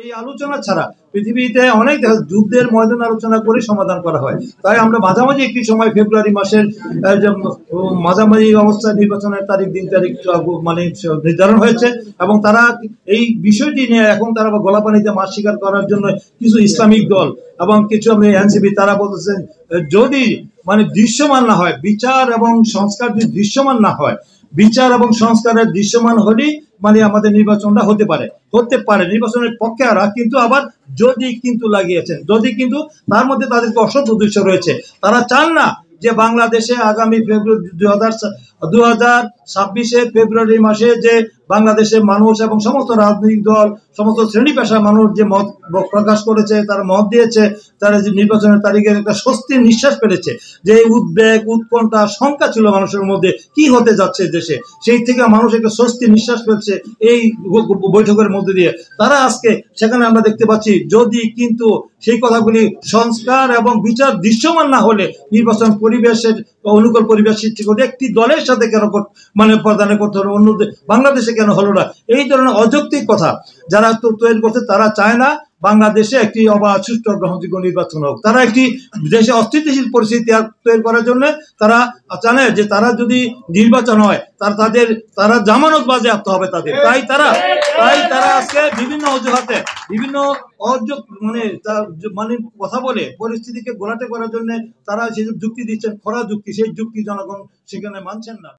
এই আলোচনা ছাড়া পৃথিবীতে অনেক যুদ্ধের ময়দান আলোচনা করে সমাধান করা হয়। তাই আমরা মাঝামাঝি একটি সময় ফেব্রুয়ারি মাসের মাঝামাঝি অবস্থায় নির্বাচনের দিন তারিখ মানে নির্ধারণ হয়েছে এবং তারা এই বিষয়টি নিয়ে এখন তারা গলাপানিতে মাছ শিকার করার জন্য কিছু ইসলামিক দল এবং কিছু এনসিপি তারা বলতেছেন যদি মানে দৃশ্যমান না হয়, বিচার এবং সংস্কার যদি দৃশ্যমান না হয়, বিচার এবং সংস্কারের দৃশ্যমান হলেই মানে আমাদের নির্বাচনটা হতে পারে নির্বাচনের পক্ষে আরা, কিন্তু আবার যদি কিন্তু লাগিয়েছেন, যদি কিন্তু তার মধ্যে তাদেরকে অসৎ উদ্দেশ্য রয়েছে। তারা চান না যে বাংলাদেশে আগামী ফেব্রুয়ারি 2026 ফেব্রুয়ারি মাসে যে বাংলাদেশের মানুষ এবং সমস্ত রাজনৈতিক দল, সমস্ত শ্রেণী পেশার মানুষ যে মত প্রকাশ করেছে, তারা মত দিয়েছে, তারা যে নির্বাচনের তারিখের একটা স্বস্তির নিঃশ্বাস ফেলেছে, যে উদ্বেগ উৎকণ্ঠা শঙ্কা ছিল মানুষের মধ্যে কি হতে যাচ্ছে দেশে, সেই থেকে মানুষ একটা স্বস্তির নিঃশ্বাস ফেলছে এই বৈঠকের মধ্যে দিয়ে। তারা আজকে সেখানে আমরা দেখতে পাচ্ছি যদি কিন্তু সেই কথাগুলি সংস্কার এবং বিচার দৃশ্যমান না হলে নির্বাচন পরিবেশের অনুকূল পরিবেশ সৃষ্টি করতে একটি দলের সাথে কেন মানে প্রদানে করতে হলো, অন্য বাংলাদেশে কেন হলো না, এই ধরনের অযৌক্তিক কথা যারা তৈরি করছে। তারা চায় না বাংলাদেশে একটি অবাধ সুষ্ঠু গ্রহণযোগ্য নির্বাচন হোক। তারা একটি দেশে অস্থিতিশীল পরিস্থিতি তৈরি করার জন্য তারা জানে যে তারা যদি নির্বাচন হয় তারা জামানত বাজেয়াপ্ত হবে তাদের। তাই তারা আজকে বিভিন্ন অজুহাতে বিভিন্ন মানে কথা বলে পরিস্থিতিকে ঘোলাটে করার জন্য তারা সেই যুক্তি দিচ্ছেন, খরা যুক্তি, সেই যুক্তি জনগণ সেখানে মানছেন না।